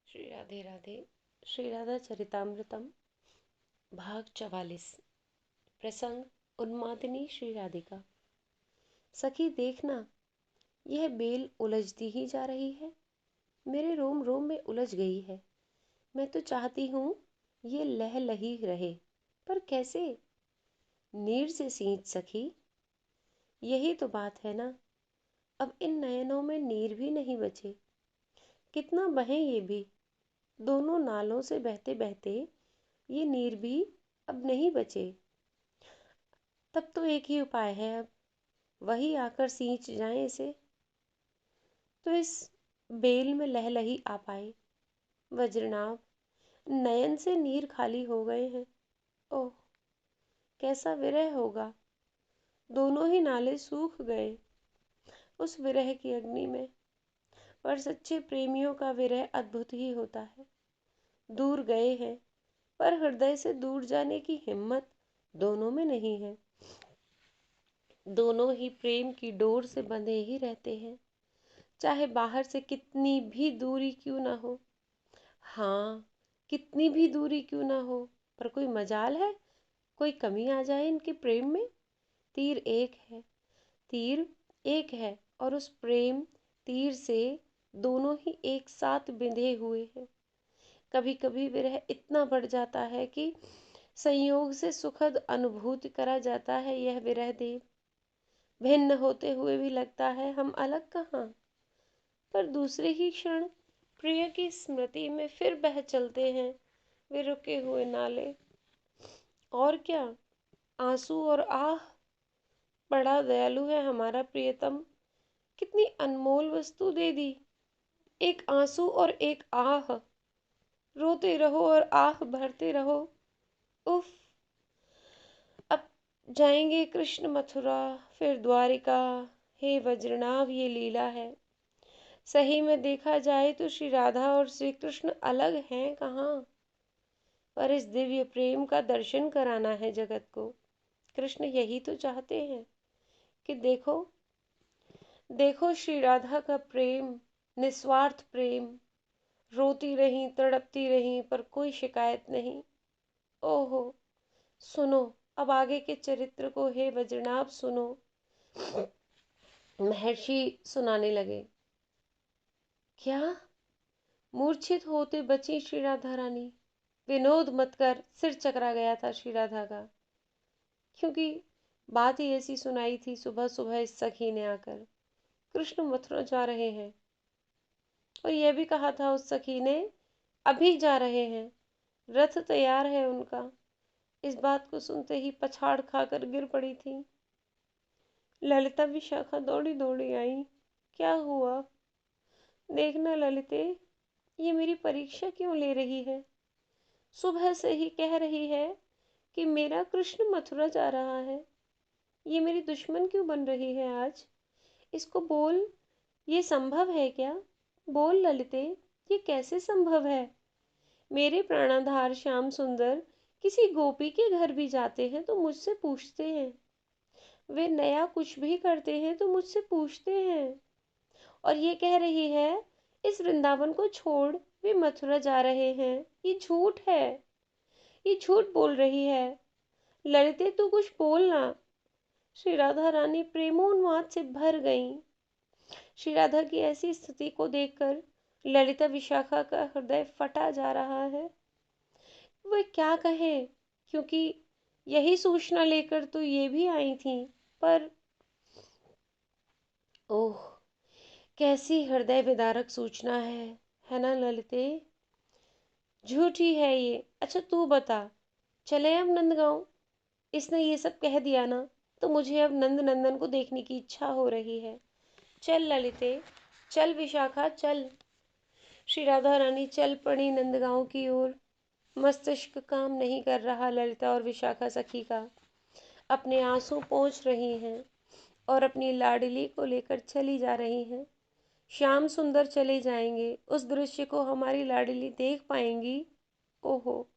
श्री राधे राधे। श्री राधा चरितामृतम भाग 44। प्रसंग उन्मादिनी श्री राधिका। सखी देखना, यह बेल उलझती ही जा रही है, मेरे रोम रोम में उलझ गई है। मैं तो चाहती हूँ ये लहलही रहे, पर कैसे? नीर से सींच सखी। यही तो बात है ना, अब इन नयनों में नीर भी नहीं बचे। कितना बहे ये भी, दोनों नालों से बहते बहते ये नीर भी अब नहीं बचे। तब तो एक ही उपाय है, अब वही आकर सींच जाए इसे, तो इस बेल में लहलही आ पाए। वज्रनाभ, नयन से नीर खाली हो गए हैं। ओह, कैसा विरह होगा। दोनों ही नाले सूख गए उस विरह की अग्नि में। पर सच्चे प्रेमियों का विरह अद्भुत ही होता है। दूर गए हैं, पर हृदय से दूर जाने की हिम्मत दोनों में नहीं है। दोनों ही प्रेम की डोर से बंधे ही रहते हैं, चाहे बाहर से कितनी भी दूरी क्यों ना हो। हाँ, कितनी भी दूरी क्यों ना हो, पर कोई मजाल है, कोई कमी आ जाए इनके प्रेम में। तीर एक है, तीर एक है, और उस प्रेम तीर से दोनों ही एक साथ बिंधे हुए हैं। कभी कभी विरह इतना बढ़ जाता है कि संयोग से सुखद अनुभूति करा जाता है। यह विरह देव भिन्न होते हुए भी लगता है हम अलग कहाँ, पर दूसरे ही क्षण प्रिय की स्मृति में फिर बह चलते हैं वे रुके हुए नाले। और क्या, आंसू और आह। बड़ा दयालु है हमारा प्रियतम, कितनी अनमोल वस्तु दे दी। एक आंसू और एक आह, रोते रहो और आह भरते रहो। उफ। अब जाएंगे कृष्ण मथुरा, फिर द्वारिका। हे वज्रनाभ, ये लीला है। सही में देखा जाए तो श्री राधा और श्री कृष्ण अलग हैं कहाँ, पर इस दिव्य प्रेम का दर्शन कराना है जगत को। कृष्ण यही तो चाहते हैं कि देखो देखो श्री राधा का प्रेम, निस्वार्थ प्रेम। रोती रहीं, तड़पती रहीं, पर कोई शिकायत नहीं। ओहो, सुनो अब आगे के चरित्र को, हे वज्रनाभ सुनो। महर्षि सुनाने लगे। क्या? मूर्छित होते बची श्री राधा रानी। विनोद मत कर, सिर चकरा गया था श्री राधा का, क्योंकि बात ही ऐसी सुनाई थी सुबह सुबह इस सखी ने आकर। कृष्ण मथुरा जा रहे हैं, और यह भी कहा था उस सखी ने अभी जा रहे हैं, रथ तैयार है उनका। इस बात को सुनते ही पछाड़ खाकर गिर पड़ी थी। ललिता विशाखा दौड़ी दौड़ी आई। क्या हुआ? देखना ललिते, ये मेरी परीक्षा क्यों ले रही है। सुबह से ही कह रही है कि मेरा कृष्ण मथुरा जा रहा है। ये मेरी दुश्मन क्यों बन रही है आज? इसको बोल, ये संभव है क्या? बोल ललिते, ये कैसे संभव है? मेरे प्राणाधार श्याम सुंदर किसी गोपी के घर भी जाते हैं तो मुझसे पूछते हैं। वे नया कुछ भी करते हैं तो मुझसे पूछते हैं। और ये कह रही है इस वृंदावन को छोड़ वे मथुरा जा रहे हैं। ये झूठ है, ये झूठ बोल रही है। ललिते तू कुछ बोलना। श्री राधा रानी प्रेमोन्माद से भर गईं। श्री राधा की ऐसी स्थिति को देखकर ललिता विशाखा का हृदय फटा जा रहा है। वह क्या कहे, क्योंकि यही सूचना लेकर तो ये भी आई थी। पर ओह, कैसी हृदय विदारक सूचना है ना ललिते? झूठी है ये। अच्छा तू बता, चले अब नंदगांव? इसने ये सब कह दिया ना, तो मुझे अब नंद नंदन को देखने की इच्छा हो रही है। चल ललिते, चल विशाखा, चल। श्री राधा रानी चल पड़ी नंदगांव की ओर। मस्तिष्क काम नहीं कर रहा ललिता और विशाखा सखी का। अपने आंसू पोंछ रही हैं और अपनी लाडली को लेकर चली जा रही हैं। श्याम सुंदर चले जाएंगे, उस दृश्य को हमारी लाडली देख पाएंगी। ओहो,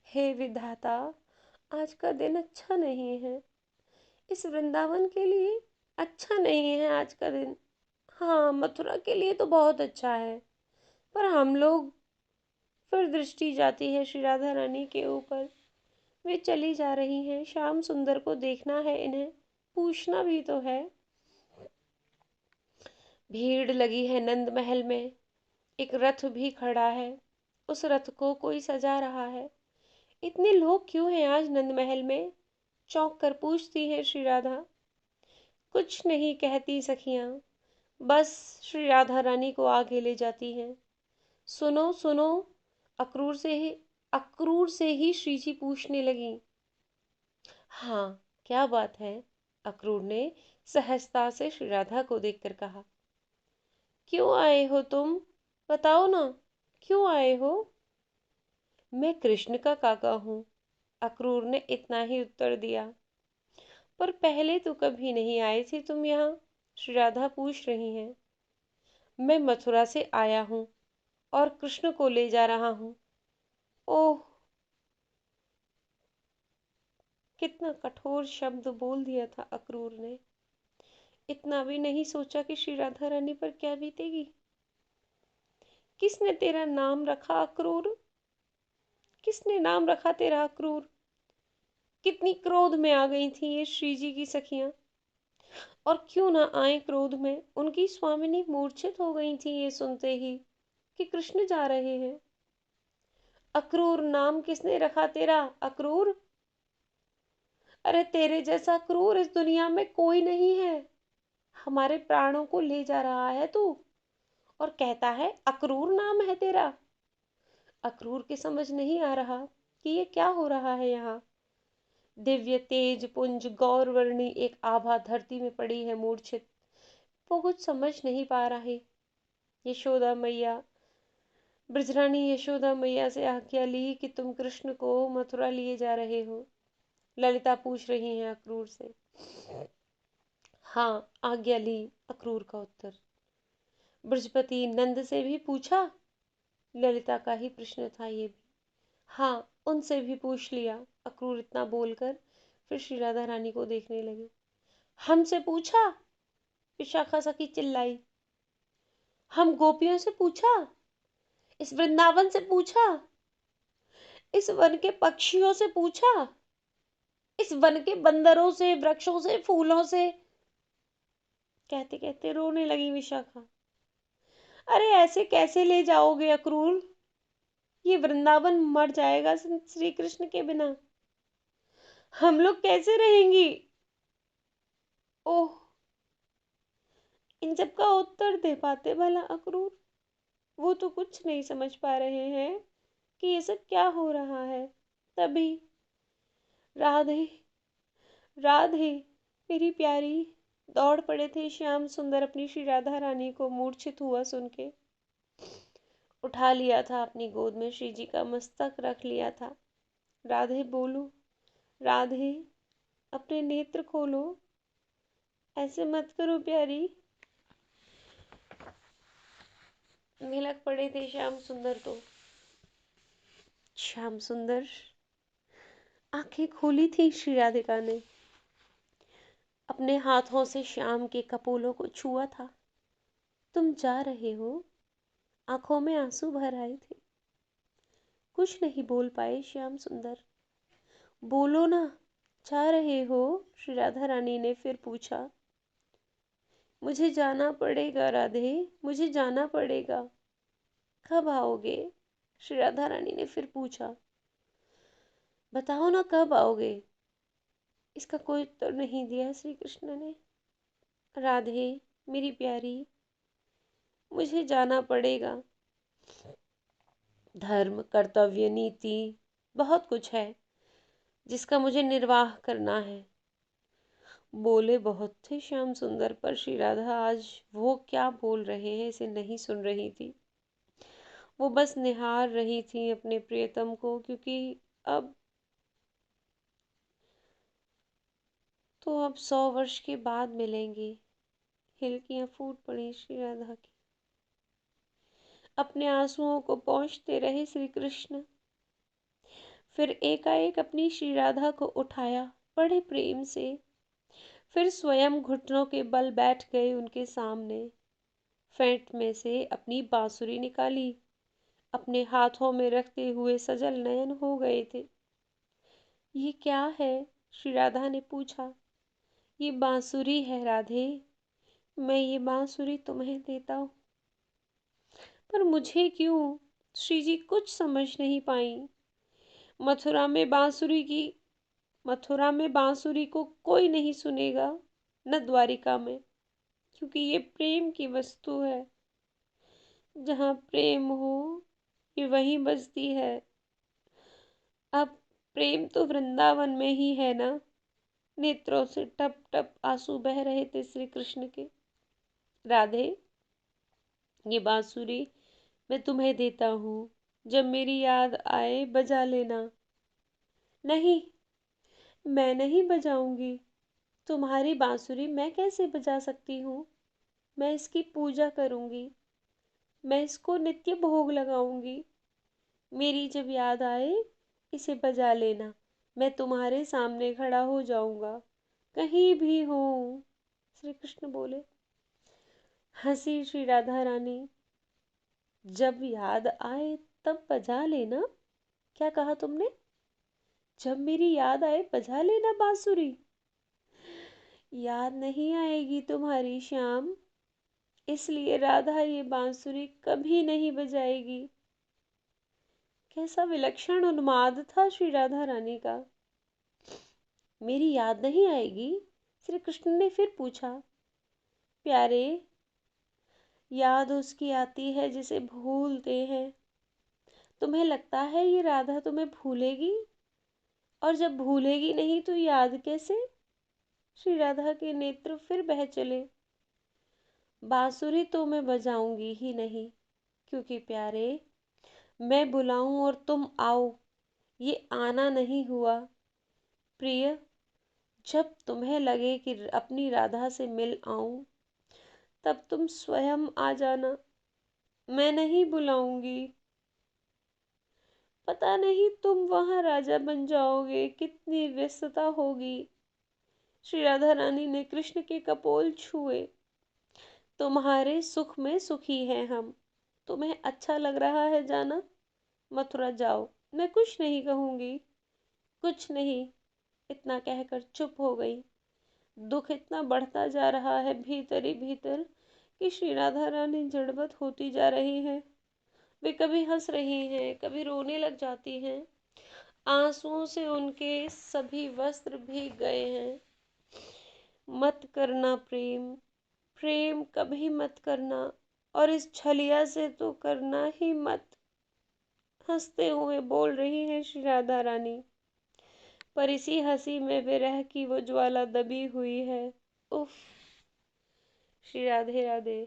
हे विधाता, आज का दिन अच्छा नहीं है इस वृंदावन के लिए। अच्छा नहीं है आज का दिन। हाँ, मथुरा के लिए तो बहुत अच्छा है, पर हम लोग फिर दृष्टि जाती है श्री राधा रानी के ऊपर। वे चली जा रही हैं। श्याम सुंदर को देखना है इन्हें, पूछना भी तो है। भीड़ लगी है नंद महल में। एक रथ भी खड़ा है, उस रथ को कोई सजा रहा है। इतने लोग क्यों हैं आज नंद महल में? चौंक कर पूछती है श्री राधा। कुछ नहीं कहती सखियां, बस श्री राधा रानी को आगे ले जाती हैं। सुनो सुनो, अक्रूर से ही श्री जी पूछने लगी। हाँ, क्या बात है? अक्रूर ने सहजता से श्री राधा को देखकर कहा। क्यों आए हो तुम? बताओ ना, क्यों आए हो? मैं कृष्ण का काका हूँ, अक्रूर ने इतना ही उत्तर दिया। पर पहले तो कभी नहीं आए थे तुम यहाँ? श्री राधा पूछ रही हैं। मैं मथुरा से आया हूँ और कृष्ण को ले जा रहा हूँ। ओह, कितना कठोर शब्द बोल दिया था अक्रूर ने। इतना भी नहीं सोचा कि श्री राधा रानी पर क्या बीतेगी। किसने तेरा नाम रखा अक्रूर? किसने नाम रखा तेरा अक्रूर? कितनी क्रोध में आ गई थी ये श्री जी की सखियां। और क्यों ना आए क्रोध में, उनकी स्वामिनी मूर्छित हो गई थी ये सुनते ही कि कृष्ण जा रहे हैं। अक्रूर नाम किसने रखा तेरा? अक्रूर? अरे तेरे जैसा क्रूर इस दुनिया में कोई नहीं है। हमारे प्राणों को ले जा रहा है तू और कहता है अक्रूर नाम है तेरा। अक्रूर के समझ नहीं आ रहा कि ये क्या हो रहा है यहाँ। दिव्य तेज पुंज गौरवर्णी एक आभा धरती में पड़ी है मूर्छित। वो कुछ समझ नहीं पा रहे। यशोदा मैया, ब्रजरानी यशोदा मैया से आज्ञा ली कि तुम कृष्ण को मथुरा लिए जा रहे हो। ललिता पूछ रही हैं अक्रूर से। हाँ, आज्ञा ली, अक्रूर का उत्तर। ब्रजपति नंद से भी पूछा? ललिता का ही प्रश्न था ये भी। हाँ, उनसे भी पूछ लिया, अक्रूर इतना बोलकर फिर श्री राधा रानी को देखने लगे। हमसे पूछा? विशाखा सखी चिल्लाई। हम गोपियों से पूछा? इस वृंदावन से पूछा? इस वन के पक्षियों से पूछा? इस वन के बंदरों से, वृक्षों से, फूलों से? कहते कहते रोने लगी विशाखा। अरे ऐसे कैसे ले जाओगे अक्रूर? ये वृंदावन मर जाएगा श्री कृष्ण के बिना। हम लोग कैसे रहेंगी? ओह, इन सब का उत्तर दे पाते भला अक्रूर? वो तो कुछ नहीं समझ पा रहे हैं कि ये सब क्या हो रहा है। तभी राधे, राधे मेरी प्यारी, दौड़ पड़े थे श्याम सुंदर अपनी श्री राधा रानी को मूर्छित हुआ सुन के। उठा लिया था अपनी गोद में, श्री जी का मस्तक रख लिया था। राधे बोलो, राधे अपने नेत्र खोलो, ऐसे मत करो प्यारी। मिलक पड़े थे श्याम सुंदर तो। श्याम सुंदर आंखें खोली थी श्री राधिका ने, अपने हाथों से श्याम के कपोलों को छुआ था। तुम जा रहे हो? आंखों में आंसू भर आए थे। कुछ नहीं बोल पाए श्याम सुंदर। बोलो ना, जा रहे हो? श्री राधा रानी ने फिर पूछा। मुझे जाना पड़ेगा राधे, मुझे जाना पड़ेगा। कब आओगे? श्री राधा रानी ने फिर पूछा। बताओ ना कब आओगे? इसका कोई उत्तर नहीं दिया श्री कृष्ण ने। राधे मेरी प्यारी, मुझे जाना पड़ेगा। धर्म, कर्तव्य, नीति, बहुत कुछ है जिसका मुझे निर्वाह करना है। बोले बहुत थे श्याम सुंदर, पर श्री राधा आज वो क्या बोल रहे हैं इसे नहीं सुन रही थी। वो बस निहार रही थी अपने प्रियतम को, क्योंकि अब 100 वर्ष के बाद मिलेंगे। हिलकियां फूट पड़ी श्री राधा की। अपने आंसुओं को पोंछते रहे श्री कृष्ण। फिर एकाएक अपनी श्री राधा को उठाया बड़े प्रेम से। फिर स्वयं घुटनों के बल बैठ गए उनके सामने। फेंट में से अपनी बांसुरी निकाली अपने हाथों में रखते हुए सजल नयन हो गए थे। ये क्या है? श्री राधा ने पूछा। ये बांसुरी है राधे, मैं ये बांसुरी तुम्हें देता हूँ। पर मुझे क्यों? श्री जी कुछ समझ नहीं पाई। मथुरा में बांसुरी की मथुरा में बांसुरी को कोई नहीं सुनेगा, न द्वारिका में, क्योंकि ये प्रेम की वस्तु है। जहाँ प्रेम हो ये वहीं बजती है। अब प्रेम तो वृंदावन में ही है ना। नेत्रों से टप टप आंसू बह रहे थे श्री कृष्ण के। राधे, ये बांसुरी मैं तुम्हें देता हूँ, जब मेरी याद आए बजा लेना। नहीं, मैं नहीं बजाऊंगी। तुम्हारी बांसुरी मैं कैसे बजा सकती हूँ? मैं इसकी पूजा करूंगी, मैं इसको नित्य भोग लगाऊंगी। मेरी जब याद आए इसे बजा लेना, मैं तुम्हारे सामने खड़ा हो जाऊंगा, कहीं भी हो। श्री कृष्ण बोले। हंसी श्री राधा रानी। जब याद आए तब बजा लेना? क्या कहा तुमने? जब मेरी याद आए बजा लेना बांसुरी? याद नहीं आएगी तुम्हारी श्याम, इसलिए राधा ये बांसुरी कभी नहीं बजाएगी। कैसा विलक्षण उन्माद था श्री राधा रानी का। मेरी याद नहीं आएगी? श्री कृष्ण ने फिर पूछा। प्यारे, याद उसकी आती है जिसे भूलते हैं। तुम्हें लगता है ये राधा तुम्हें भूलेगी? और जब भूलेगी नहीं तो याद कैसे? श्री राधा के नेत्र फिर बह चले। बांसुरी तो मैं बजाऊंगी ही नहीं, क्योंकि प्यारे, मैं बुलाऊं और तुम आओ, ये आना नहीं हुआ। प्रिय, जब तुम्हें लगे कि अपनी राधा से मिल आऊं, तब तुम स्वयं आ जाना, मैं नहीं बुलाऊंगी। पता नहीं तुम वहां राजा बन जाओगे, कितनी व्यस्तता होगी। श्री राधा रानी ने कृष्ण के कपोल छुए। तुम्हारे सुख में सुखी हैं हम। तुम्हें अच्छा लग रहा है जाना? मथुरा जाओ, मैं कुछ नहीं कहूंगी। कुछ नहीं, इतना कहकर चुप हो गई। दुख इतना बढ़ता जा रहा है भीतर ही भीतर कि श्री राधा रानी जड़बत होती जा रही है। वे कभी हंस रही हैं, कभी रोने लग जाती हैं। आंसुओं से उनके सभी वस्त्र भीग गए हैं। मत करना प्रेम, प्रेम कभी मत करना, और इस छलिया से तो करना ही मत। हंसते हुए बोल रही हैं श्री राधा रानी, पर इसी हंसी में विरह की वो ज्वाला दबी हुई है। उफ। श्री राधे राधे।